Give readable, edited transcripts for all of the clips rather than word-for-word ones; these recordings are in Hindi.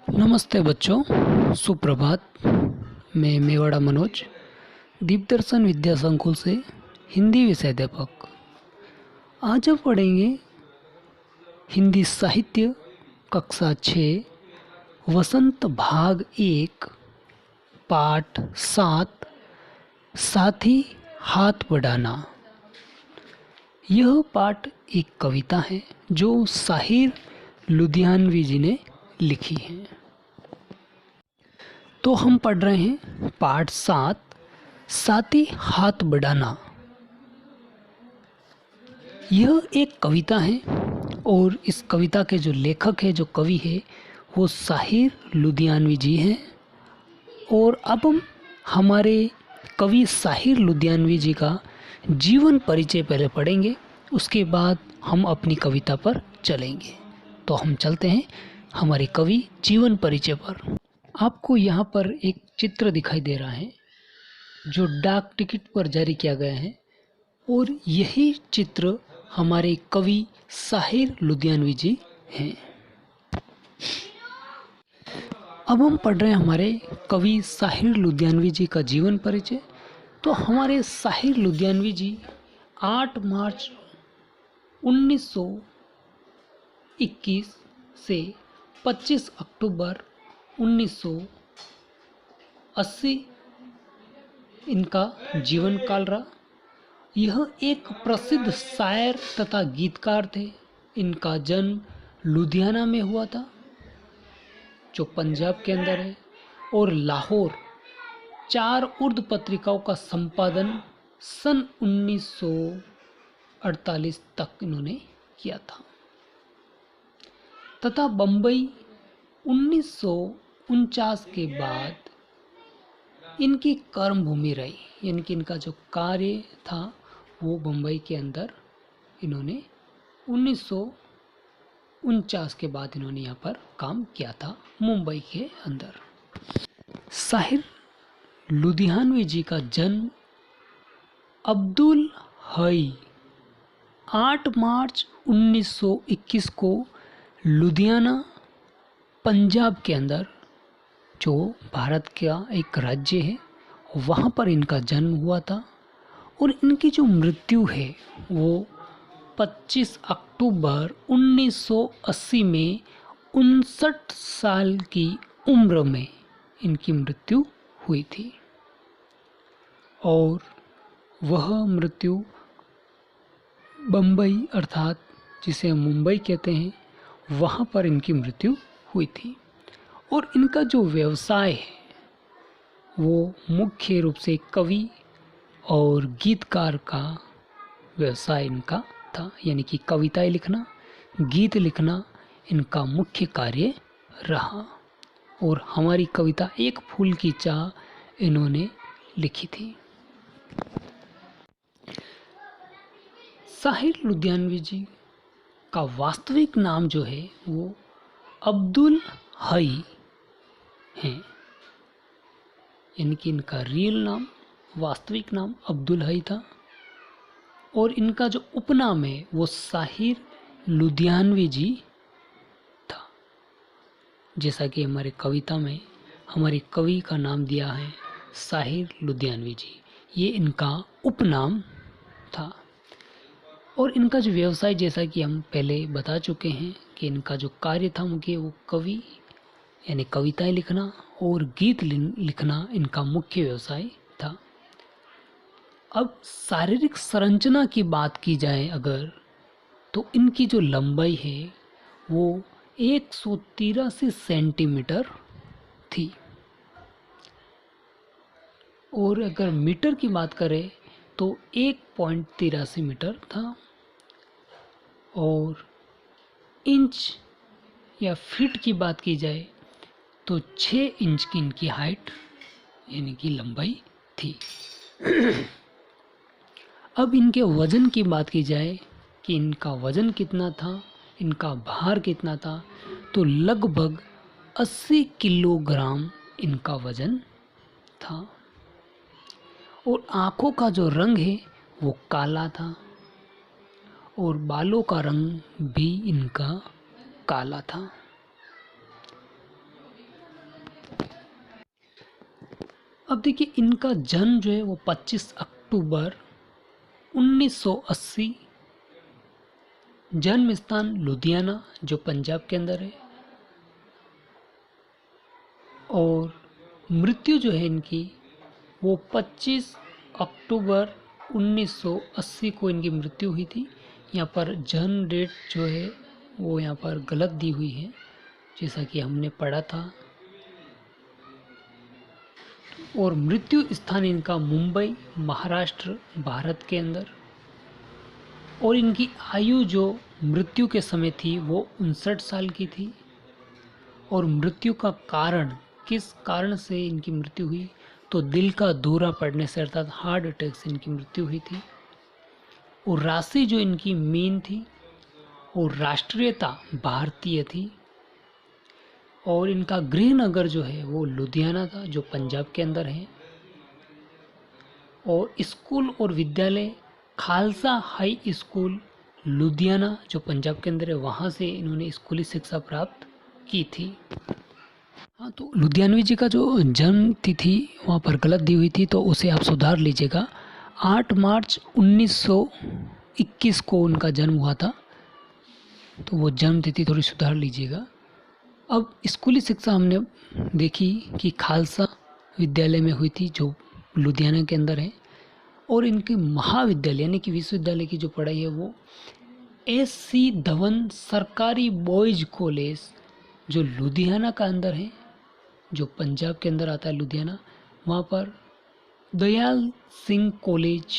नमस्ते बच्चों, सुप्रभात। मैं मेवाड़ा मनोज, दीपदर्शन विद्या संकुल से हिंदी विषय अध्यापक। आज हम पढ़ेंगे हिंदी साहित्य कक्षा 6 वसंत भाग 1 पाठ 7 साथी हाथ बढ़ाना। यह पाठ एक कविता है जो साहिर लुधियानवी जी ने लिखी है। तो हम पढ़ रहे हैं पाठ 7 साथी हाथ बढ़ाना। यह एक कविता है और इस कविता के जो लेखक है, जो कवि है, वो साहिर लुधियानवी जी हैं। और अब हम हमारे कवि साहिर लुधियानवी जी का जीवन परिचय पहले पढ़ेंगे, उसके बाद हम अपनी कविता पर चलेंगे। तो हम चलते हैं हमारे कवि जीवन परिचय पर। आपको यहाँ पर एक चित्र दिखाई दे रहा है जो डाक टिकट पर जारी किया गया है, और यही चित्र हमारे कवि साहिर लुधियानवी जी हैं। अब हम पढ़ रहे हैं हमारे कवि साहिर लुधियानवी जी का जीवन परिचय। तो हमारे साहिर लुधियानवी जी 8 मार्च 1921 से 25 अक्टूबर 1980 इनका जीवन काल रहा। यह एक प्रसिद्ध शायर तथा गीतकार थे। इनका जन्म लुधियाना में हुआ था, जो पंजाब के अंदर है, और लाहौर 4 उर्दू पत्रिकाओं का संपादन सन 1948 तक इन्होंने किया था, तथा बम्बई 1949 के बाद इनकी कर्म भूमि रही। यानी कि इनका जो कार्य था वो बम्बई के अंदर इन्होंने 1949 के बाद इन्होंने यहाँ पर काम किया था, मुंबई के अंदर। साहिर लुधियानवी जी का जन्म अब्दुल हई 8 मार्च 1921 को लुधियाना पंजाब के अंदर, जो भारत का एक राज्य है, वहाँ पर इनका जन्म हुआ था। और इनकी जो मृत्यु है वो 25 अक्टूबर 1980 में 59 साल की उम्र में इनकी मृत्यु हुई थी। और वह मृत्यु बम्बई, अर्थात जिसे हम मुंबई कहते हैं, वहाँ पर इनकी मृत्यु हुई थी। और इनका जो व्यवसाय है वो मुख्य रूप से कवि और गीतकार का व्यवसाय इनका था। यानी कि कविताएं लिखना, गीत लिखना इनका मुख्य कार्य रहा। और हमारी कविता एक फूल की चाह इन्होंने लिखी थी। साहिर लुधियानवी जी का वास्तविक नाम जो है वो अब्दुल हई है। यानी कि इनका रियल नाम, वास्तविक नाम अब्दुल हई था। और इनका जो उपनाम है वो साहिर लुधियानवी जी था। जैसा कि हमारे कविता में हमारे कवि का नाम दिया है साहिर लुधियानवी जी, ये इनका उपनाम था। और इनका जो व्यवसाय, जैसा कि हम पहले बता चुके हैं कि इनका जो कार्य था मुख्य, वो कवि यानी कविताएं लिखना और गीत लिखना इनका मुख्य व्यवसाय था। अब शारीरिक संरचना की बात की जाए अगर, तो इनकी जो लंबाई है वो 183 सेंटीमीटर थी। और अगर मीटर की बात करें तो 1.83 मीटर था। और इंच या फीट की बात की जाए तो 6 इंच की इनकी हाइट यानी कि लंबाई थी। अब इनके वज़न की बात की जाए कि इनका वज़न कितना था, इनका भार कितना था, तो लगभग 80 किलोग्राम इनका वज़न था। और आँखों का जो रंग है वो काला था, और बालों का रंग भी इनका काला था। अब देखिए इनका जन्म जो है वो 25 अक्टूबर 1980, जन्म स्थान लुधियाना जो पंजाब के अंदर है, और मृत्यु जो है इनकी वो 25 अक्टूबर 1980 को इनकी मृत्यु हुई थी। यहाँ पर जन्म डेट जो है वो यहाँ पर गलत दी हुई है, जैसा कि हमने पढ़ा था। और मृत्यु स्थान इनका मुंबई, महाराष्ट्र, भारत के अंदर। और इनकी आयु जो मृत्यु के समय थी वो 59 साल की थी। और मृत्यु का कारण, किस कारण से इनकी मृत्यु हुई, तो दिल का दौरा पड़ने से अर्थात हार्ट अटैक से इनकी मृत्यु हुई थी। और राशि जो इनकी मीन थी, और राष्ट्रीयता भारतीय थी। और इनका गृह नगर जो है वो लुधियाना था जो पंजाब के अंदर है। और स्कूल और विद्यालय खालसा हाई स्कूल लुधियाना जो पंजाब के अंदर है, वहाँ से इन्होंने स्कूली शिक्षा प्राप्त की थी। हाँ, तो लुधियानवी जी का जो जन्म तिथि वहाँ पर गलत दी हुई थी, तो उसे आप सुधार लीजिएगा। 8 मार्च 1921 को उनका जन्म हुआ था, तो वो जन्म तिथि थोड़ी सुधार लीजिएगा। अब स्कूली शिक्षा हमने देखी कि खालसा विद्यालय में हुई थी जो लुधियाना के अंदर है। और इनके महाविद्यालय यानी कि विश्वविद्यालय की जो पढ़ाई है वो एस.सी. धवन सरकारी बॉयज़ कॉलेज जो लुधियाना का अंदर है, जो पंजाब के अंदर आता है लुधियाना, वहाँ पर दयाल सिंह कॉलेज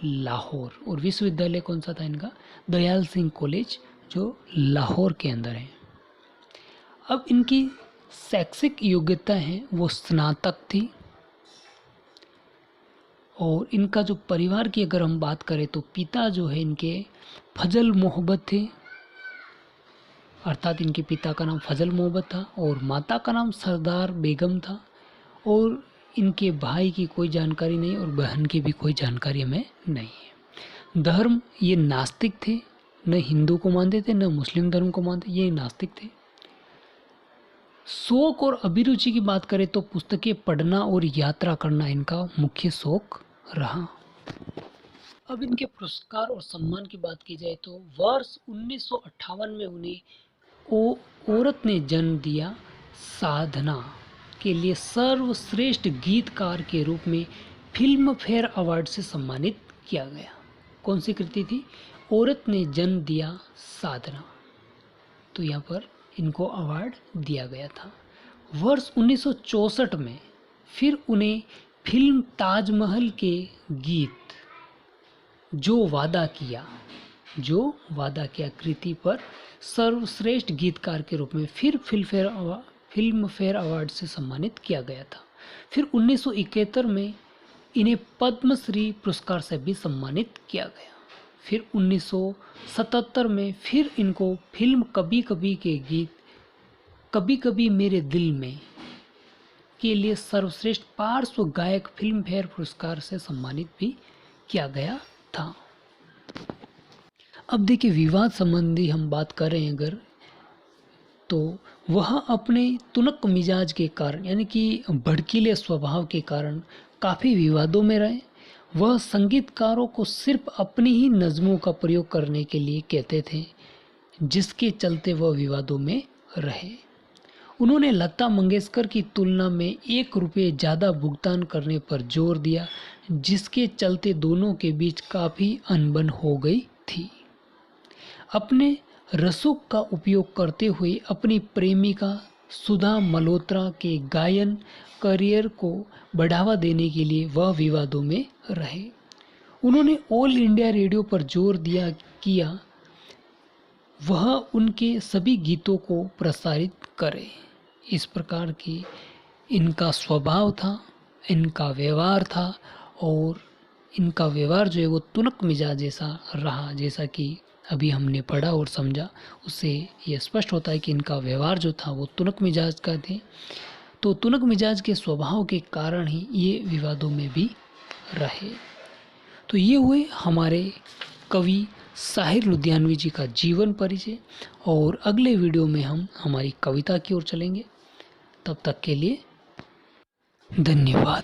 लाहौर। और विश्वविद्यालय कौन सा था इनका, दयाल सिंह कॉलेज जो लाहौर के अंदर है। अब इनकी शैक्षिक योग्यता है वो स्नातक थी। और इनका जो परिवार की अगर हम बात करें तो पिता जो है इनके फजल मोहब्बत थे, अर्थात इनके पिता का नाम फजल मोहब्बत था, और माता का नाम सरदार बेगम था। और इनके भाई की कोई जानकारी नहीं और बहन की भी कोई जानकारी हमें नहीं है। धर्म ये नास्तिक थे, न हिंदू को मानते थे न मुस्लिम धर्म को मानते, ये नास्तिक थे। शौक और अभिरुचि की बात करें तो पुस्तकें पढ़ना और यात्रा करना इनका मुख्य शौक रहा। अब इनके पुरस्कार और सम्मान की बात की जाए तो वर्ष 1958 में उन्हें औरत ने जन्म दिया साधना के लिए सर्वश्रेष्ठ गीतकार के रूप में फिल्म फेयर अवार्ड से सम्मानित किया गया। कौन सी कृति थी, औरत ने जन्म दिया साधना, तो यहाँ पर इनको अवार्ड दिया गया था। वर्ष 1964 में फिर उन्हें फिल्म ताजमहल के गीत जो वादा किया कृति पर सर्वश्रेष्ठ गीतकार के रूप में फिर फिल्म फेयर अवार्ड से सम्मानित किया गया था। फिर 1971 में इन्हें पद्मश्री पुरस्कार से भी सम्मानित किया गया। फिर 1977 में फिर इनको फिल्म कभी कभी के गीत कभी कभी मेरे दिल में के लिए सर्वश्रेष्ठ पार्श्व गायक फिल्म फेयर पुरस्कार से सम्मानित भी किया गया था। अब देखिए विवाद संबंधी हम बात करें अगर, तो वह अपने तुनक मिजाज के कारण यानी कि भड़कीले स्वभाव के कारण काफ़ी विवादों में रहे। वह संगीतकारों को सिर्फ अपनी ही नज़मों का प्रयोग करने के लिए कहते थे, जिसके चलते वह विवादों में रहे। उन्होंने लता मंगेशकर की तुलना में 1 रुपये ज़्यादा भुगतान करने पर जोर दिया, जिसके चलते दोनों के बीच काफ़ी अनबन हो गई थी। अपने रसों का उपयोग करते हुए अपनी प्रेमिका सुधा मल्होत्रा के गायन करियर को बढ़ावा देने के लिए वह विवादों में रहे। उन्होंने ऑल इंडिया रेडियो पर जोर दिया किया वह उनके सभी गीतों को प्रसारित करे। इस प्रकार की इनका स्वभाव था, इनका व्यवहार था, और इनका व्यवहार जो है वो तुनक मिजाज जैसा रहा। जैसा कि अभी हमने पढ़ा और समझा, उससे ये स्पष्ट होता है कि इनका व्यवहार जो था वो तुनक मिजाज का थे। तो तुनक मिजाज के स्वभाव के कारण ही ये विवादों में भी रहे। तो ये हुए हमारे कवि साहिर लुधियानवी जी का जीवन परिचय, और अगले वीडियो में हम हमारी कविता की ओर चलेंगे। तब तक के लिए धन्यवाद।